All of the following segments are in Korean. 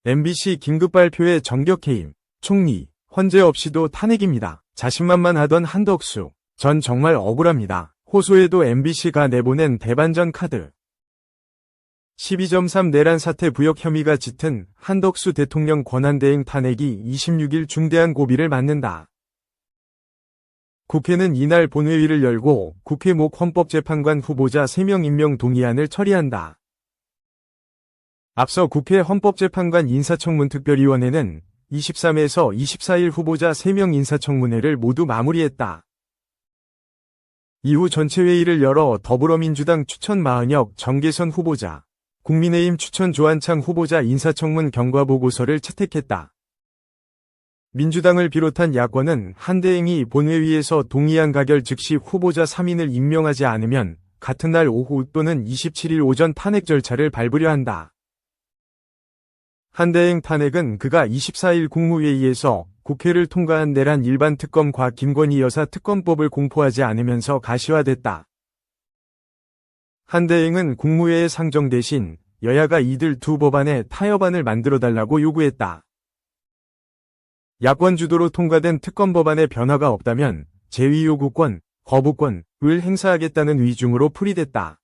MBC 긴급발표에 정격해임. 총리, 헌재 없이도 탄핵입니다. 자신만만하던 한덕수. 전 정말 억울합니다. 호소에도 MBC가 내보낸 대반전 카드. 12.3 내란 사태 부역 혐의가 짙은 한덕수 대통령 권한대행 탄핵이 26일 중대한 고비를 맞는다. 국회는 이날 본회의를 열고 국회 목 헌법재판관 후보자 3명 임명 동의안을 처리한다. 앞서 국회 헌법재판관 인사청문특별위원회는 23에서 24일 후보자 3명 인사청문회를 모두 마무리했다. 이후 전체회의를 열어 더불어민주당 추천 마은혁 정계선 후보자, 국민의힘 추천 조한창 후보자 인사청문 경과보고서를 채택했다. 민주당을 비롯한 야권은 한대행이 본회의에서 동의안 가결 즉시 후보자 3인을 임명하지 않으면 같은 날 오후 또는 27일 오전 탄핵 절차를 밟으려 한다. 한대행 탄핵은 그가 24일 국무회의에서 국회를 통과한 내란 일반 특검과 김건희 여사 특검법을 공포하지 않으면서 가시화됐다. 한대행은 국무회의 상정 대신 여야가 이들 두 법안의 타협안을 만들어달라고 요구했다. 야권 주도로 통과된 특검 법안에 변화가 없다면 제위 요구권, 거부권을 행사하겠다는 위중으로 풀이됐다.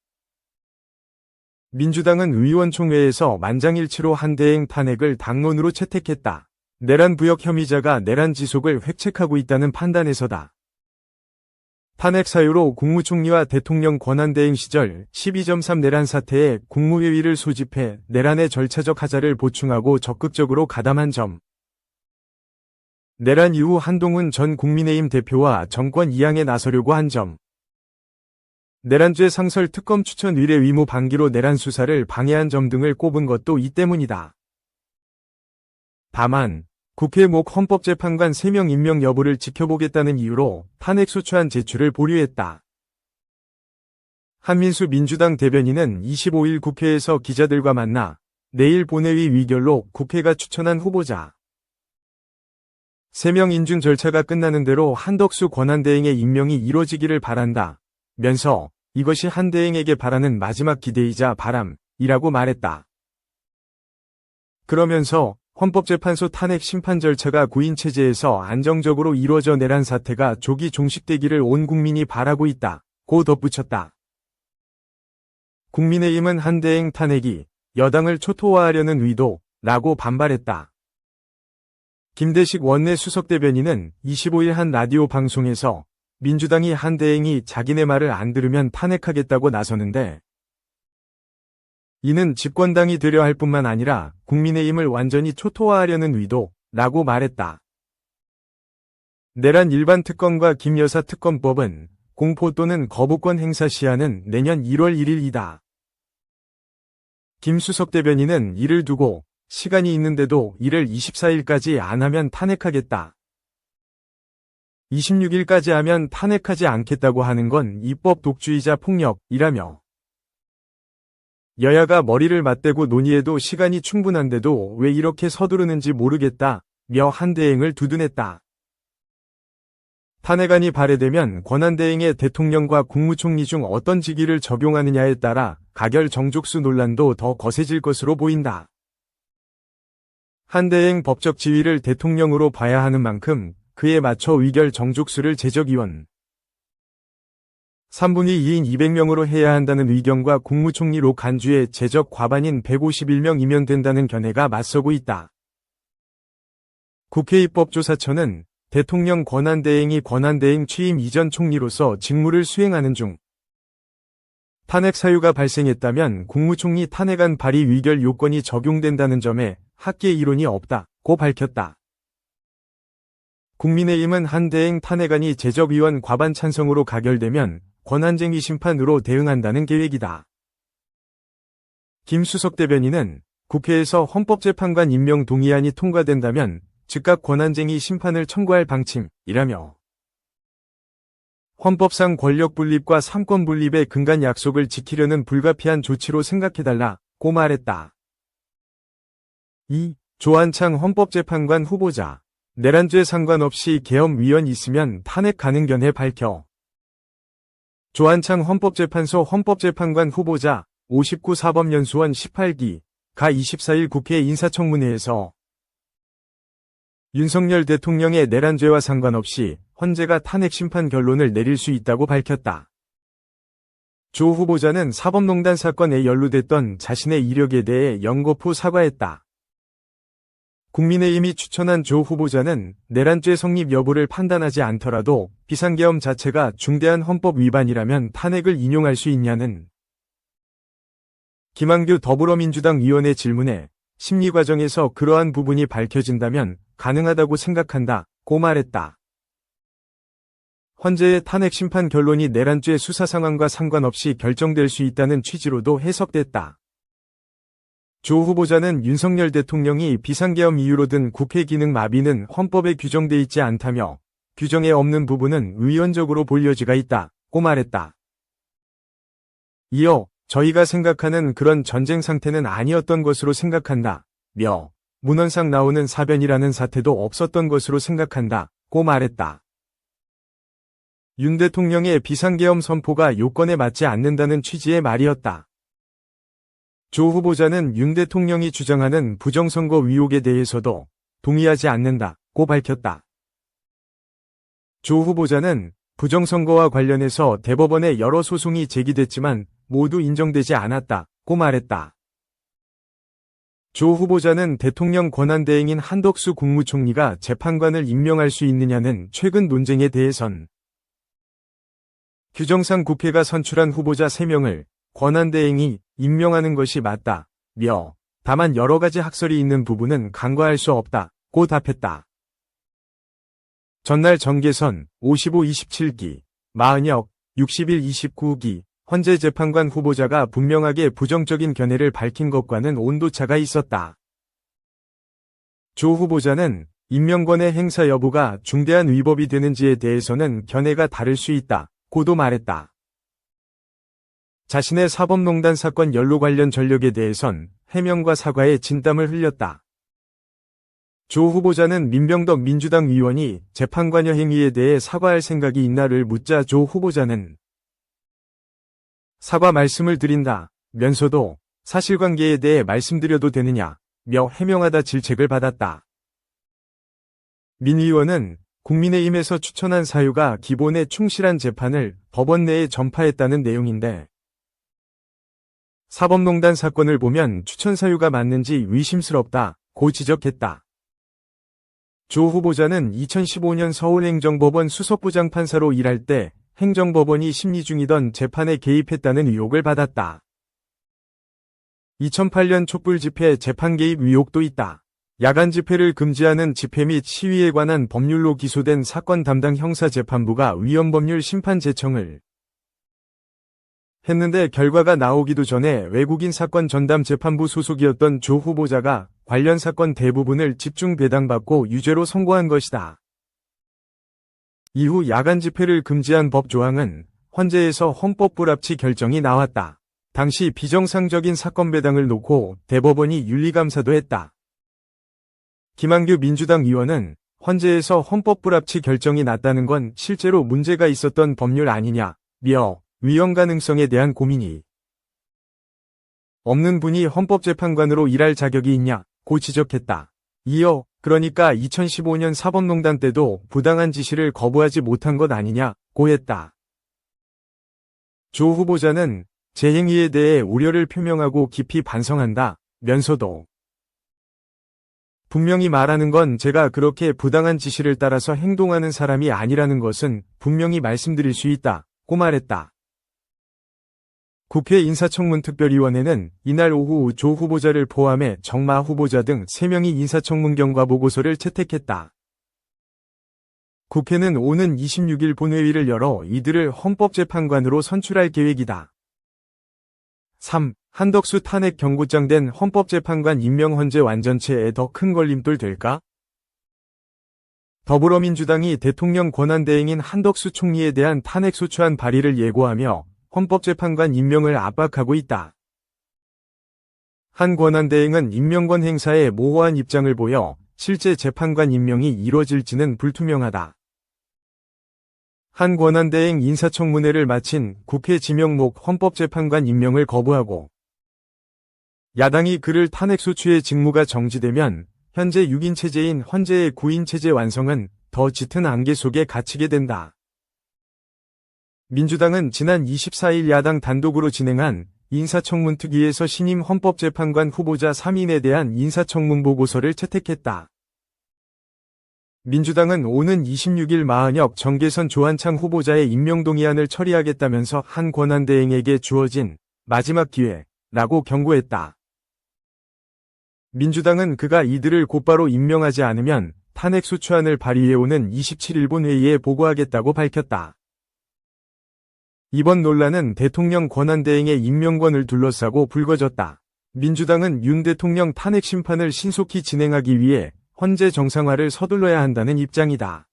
민주당은 의원총회에서 만장일치로 한대행 탄핵을 당론으로 채택했다. 내란 부역 혐의자가 내란 지속을 획책하고 있다는 판단에서다. 탄핵 사유로 국무총리와 대통령 권한대행 시절 12.3 내란 사태에 국무회의를 소집해 내란의 절차적 하자를 보충하고 적극적으로 가담한 점. 내란 이후 한동훈 전 국민의힘 대표와 정권 이양에 나서려고 한 점. 내란죄 상설 특검 추천 의뢰 의무 방기로 내란 수사를 방해한 점 등을 꼽은 것도 이 때문이다. 다만 국회 목 헌법재판관 3명 임명 여부를 지켜보겠다는 이유로 탄핵소추안 제출을 보류했다. 한민수 민주당 대변인은 25일 국회에서 기자들과 만나 내일 본회의 위결로 국회가 추천한 후보자 3명 인준 절차가 끝나는 대로 한덕수 권한대행의 임명이 이뤄지기를 바란다 면서 이것이 한대행에게 바라는 마지막 기대이자 바람이라고 말했다. 그러면서 헌법재판소 탄핵 심판 절차가 구인체제에서 안정적으로 이루어져 내란 사태가 조기 종식되기를 온 국민이 바라고 있다고 덧붙였다. 국민의힘은 한대행 탄핵이 여당을 초토화하려는 의도라고 반발했다. 김대식 원내 수석대변인은 25일 한 라디오 방송에서 민주당이 한대행이 자기네 말을 안 들으면 탄핵하겠다고 나서는데 이는 집권당이 되려 할 뿐만 아니라 국민의힘을 완전히 초토화하려는 의도라고 말했다. 내란 일반 특검과 김 여사 특검법은 공포 또는 거부권 행사 시한은 내년 1월 1일이다. 김 수석 대변인은 이를 두고 시간이 있는데도 이를 24일까지 안 하면 탄핵하겠다. 26일까지 하면 탄핵하지 않겠다고 하는 건 입법 독주이자 폭력이라며 여야가 머리를 맞대고 논의해도 시간이 충분한데도 왜 이렇게 서두르는지 모르겠다며 한대행을 두둔했다. 탄핵안이 발의되면 권한대행의 대통령과 국무총리 중 어떤 직위를 적용하느냐에 따라 가결 정족수 논란도 더 거세질 것으로 보인다. 한대행 법적 지위를 대통령으로 봐야 하는 만큼 그에 맞춰 의결 정족수를 제적위원 3분의 2인 200명으로 해야 한다는 의견과 국무총리로 간주의 제적 과반인 151명이면 된다는 견해가 맞서고 있다. 국회 입법조사처는 대통령 권한대행이 권한대행 취임 이전 총리로서 직무를 수행하는 중 탄핵 사유가 발생했다면 국무총리 탄핵안 발의 의결 요건이 적용된다는 점에 학계 이론이 없다고 밝혔다. 국민의힘은 한대행 탄핵안이 제적위원 과반 찬성으로 가결되면 권한쟁의 심판으로 대응한다는 계획이다. 김 수석 대변인은 국회에서 헌법재판관 임명 동의안이 통과된다면 즉각 권한쟁의 심판을 청구할 방침이라며 헌법상 권력 분립과 삼권 분립의 근간 약속을 지키려는 불가피한 조치로 생각해달라고 말했다. 2. 조한창 헌법재판관 후보자 내란죄 상관없이 계엄위원 있으면 탄핵 가능 견해 밝혀 조한창 헌법재판소 헌법재판관 후보자 59사법연수원 18기 가 24일 국회 인사청문회에서 윤석열 대통령의 내란죄와 상관없이 헌재가 탄핵 심판 결론을 내릴 수 있다고 밝혔다. 조 후보자는 사법농단 사건에 연루됐던 자신의 이력에 대해 연거푸 사과했다. 국민의힘이 추천한 조 후보자는 내란죄 성립 여부를 판단하지 않더라도 비상계엄 자체가 중대한 헌법 위반이라면 탄핵을 인용할 수 있냐는 김한규 더불어민주당 의원의 질문에 심리 과정에서 그러한 부분이 밝혀진다면 가능하다고 생각한다고 말했다. 헌재의 탄핵 심판 결론이 내란죄 수사 상황과 상관없이 결정될 수 있다는 취지로도 해석됐다. 조 후보자는 윤석열 대통령이 비상계엄 이유로 든 국회 기능 마비는 헌법에 규정돼 있지 않다며 규정에 없는 부분은 의원적으로 볼 여지가 있다고 말했다. 이어 저희가 생각하는 그런 전쟁 상태는 아니었던 것으로 생각한다며 문헌상 나오는 사변이라는 사태도 없었던 것으로 생각한다고 말했다. 윤 대통령의 비상계엄 선포가 요건에 맞지 않는다는 취지의 말이었다. 조 후보자는 윤 대통령이 주장하는 부정선거 의혹에 대해서도 동의하지 않는다고 밝혔다. 조 후보자는 부정선거와 관련해서 대법원에 여러 소송이 제기됐지만 모두 인정되지 않았다고 말했다. 조 후보자는 대통령 권한대행인 한덕수 국무총리가 재판관을 임명할 수 있느냐는 최근 논쟁에 대해선 규정상 국회가 선출한 후보자 3명을 권한대행이 임명하는 것이 맞다며 다만 여러 가지 학설이 있는 부분은 간과할 수 없다고 답했다. 전날 정계선 55-27기, 마은혁 61-29기 헌재 재판관 후보자가 분명하게 부정적인 견해를 밝힌 것과는 온도차가 있었다. 조 후보자는 임명권의 행사 여부가 중대한 위법이 되는지에 대해서는 견해가 다를 수 있다고도 말했다. 자신의 사법농단 사건 연루 관련 전력에 대해선 해명과 사과의 진땀을 흘렸다. 조 후보자는 민병덕 민주당 의원이 재판관여 행위에 대해 사과할 생각이 있나를 묻자 조 후보자는 사과 말씀을 드린다면서도 사실관계에 대해 말씀드려도 되느냐며 해명하다 질책을 받았다. 민 의원은 국민의힘에서 추천한 사유가 기본에 충실한 재판을 법원 내에 전파했다는 내용인데 사법농단 사건을 보면 추천 사유가 맞는지 의심스럽다고 지적했다. 조 후보자는 2015년 서울행정법원 수석부장판사로 일할 때 행정법원이 심리 중이던 재판에 개입했다는 의혹을 받았다. 2008년 촛불 집회 재판 개입 의혹도 있다. 야간 집회를 금지하는 집회 및 시위에 관한 법률로 기소된 사건 담당 형사재판부가 위헌법률 심판 제청을 했는데 결과가 나오기도 전에 외국인 사건 전담 재판부 소속이었던 조 후보자가 관련 사건 대부분을 집중 배당받고 유죄로 선고한 것이다. 이후 야간 집회를 금지한 법 조항은 헌재에서 헌법 불합치 결정이 나왔다. 당시 비정상적인 사건 배당을 놓고 대법원이 윤리감사도 했다. 김한규 민주당 의원은 헌재에서 헌법 불합치 결정이 났다는 건 실제로 문제가 있었던 법률 아니냐며 위헌 가능성에 대한 고민이 없는 분이 헌법재판관으로 일할 자격이 있냐고 지적했다. 이어 그러니까 2015년 사법농단 때도 부당한 지시를 거부하지 못한 것 아니냐고 했다. 조 후보자는 제 행위에 대해 우려를 표명하고 깊이 반성한다면서도 분명히 말하는 건 제가 그렇게 부당한 지시를 따라서 행동하는 사람이 아니라는 것은 분명히 말씀드릴 수 있다고 말했다. 국회 인사청문특별위원회는 이날 오후 조 후보자를 포함해 정마 후보자 등 3명이 인사청문 경과 보고서를 채택했다. 국회는 오는 26일 본회의를 열어 이들을 헌법재판관으로 선출할 계획이다. 3. 한덕수 탄핵 경고장된 헌법재판관 임명 헌재 완전체에 더 큰 걸림돌 될까? 더불어민주당이 대통령 권한대행인 한덕수 총리에 대한 탄핵소추안 발의를 예고하며 헌법재판관 임명을 압박하고 있다. 한 권한대행은 임명권 행사에 모호한 입장을 보여 실제 재판관 임명이 이뤄질지는 불투명하다. 한 권한대행 인사청문회를 마친 국회 지명목 헌법재판관 임명을 거부하고 야당이 그를 탄핵소추의 직무가 정지되면 현재 6인 체제인 헌재의 9인 체제 완성은 더 짙은 안개 속에 갇히게 된다. 민주당은 지난 24일 야당 단독으로 진행한 인사청문특위에서 신임 헌법재판관 후보자 3인에 대한 인사청문 보고서를 채택했다. 민주당은 오는 26일 마은혁 정계선 조한창 후보자의 임명동의안을 처리하겠다면서 한 권한대행에게 주어진 마지막 기회라고 경고했다. 민주당은 그가 이들을 곧바로 임명하지 않으면 탄핵소추안을 발의해오는 27일 본회의에 보고하겠다고 밝혔다. 이번 논란은 대통령 권한대행의 임명권을 둘러싸고 불거졌다. 민주당은 윤 대통령 탄핵 심판을 신속히 진행하기 위해 헌재 정상화를 서둘러야 한다는 입장이다.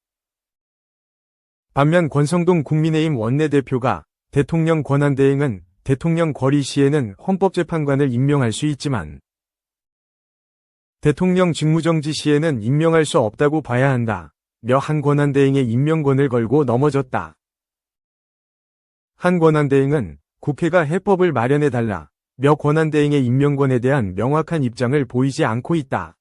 반면 권성동 국민의힘 원내대표가 대통령 권한대행은 대통령 거리 시에는 헌법재판관을 임명할 수 있지만 대통령 직무정지 시에는 임명할 수 없다고 봐야 한다. 며 한 권한대행의 임명권을 걸고 넘어졌다. 한 권한대행은 국회가 해법을 마련해달라. 며 권한대행의 임명권에 대한 명확한 입장을 보이지 않고 있다.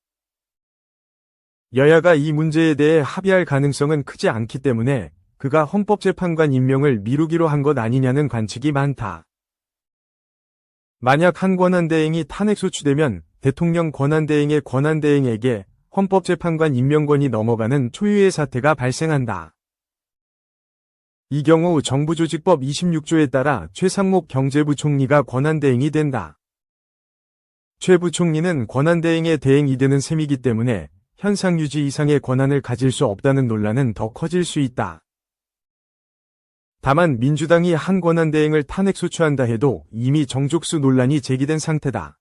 여야가 이 문제에 대해 합의할 가능성은 크지 않기 때문에 그가 헌법재판관 임명을 미루기로 한 것 아니냐는 관측이 많다. 만약 한 권한대행이 탄핵소추되면 대통령 권한대행의 권한대행에게 헌법재판관 임명권이 넘어가는 초유의 사태가 발생한다. 이 경우 정부조직법 26조에 따라 최상목 경제부총리가 권한대행이 된다. 최 부총리는 권한대행의 대행이 되는 셈이기 때문에 현상 유지 이상의 권한을 가질 수 없다는 논란은 더 커질 수 있다. 다만 민주당이 한 권한대행을 탄핵소추한다 해도 이미 정족수 논란이 제기된 상태다.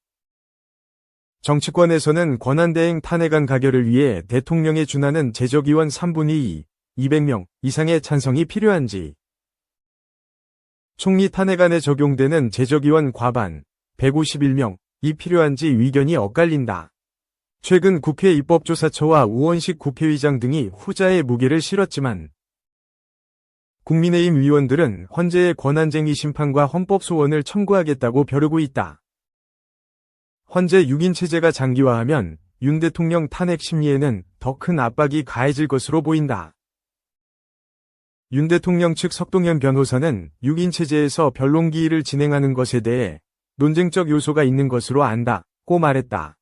정치권에서는 권한대행 탄핵안 가결을 위해 대통령에 준하는 제적의원 3분의 2, 200명 이상의 찬성이 필요한지, 총리 탄핵안에 적용되는 제적의원 과반, 151명이 필요한지 의견이 엇갈린다. 최근 국회 입법조사처와 우원식 국회의장 등이 후자의 무게를 실었지만 국민의힘 의원들은 헌재의 권한쟁의 심판과 헌법소원을 청구하겠다고 벼르고 있다. 헌재 6인 체제가 장기화하면 윤 대통령 탄핵 심리에는 더 큰 압박이 가해질 것으로 보인다. 윤 대통령 측 석동현 변호사는 6인 체제에서 변론기일을 진행하는 것에 대해 논쟁적 요소가 있는 것으로 안다고 말했다.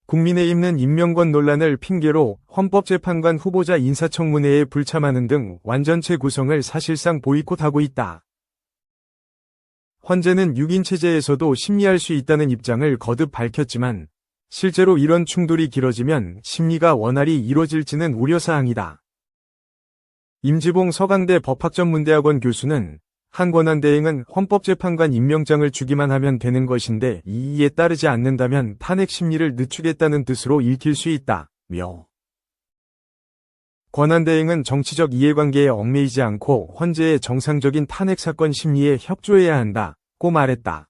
국민의힘은 임명권 논란을 핑계로 헌법재판관 후보자 인사청문회에 불참하는 등 완전체 구성을 사실상 보이콧하고 있다. 헌재는 6인 체제에서도 심리할 수 있다는 입장을 거듭 밝혔지만 실제로 이런 충돌이 길어지면 심리가 원활히 이뤄질지는 우려사항이다. 임지봉 서강대 법학전문대학원 교수는 한 권한대행은 헌법재판관 임명장을 주기만 하면 되는 것인데 이에 따르지 않는다면 탄핵 심리를 늦추겠다는 뜻으로 읽힐 수 있다며 권한대행은 정치적 이해관계에 얽매이지 않고 헌재의 정상적인 탄핵 사건 심리에 협조해야 한다고 말했다.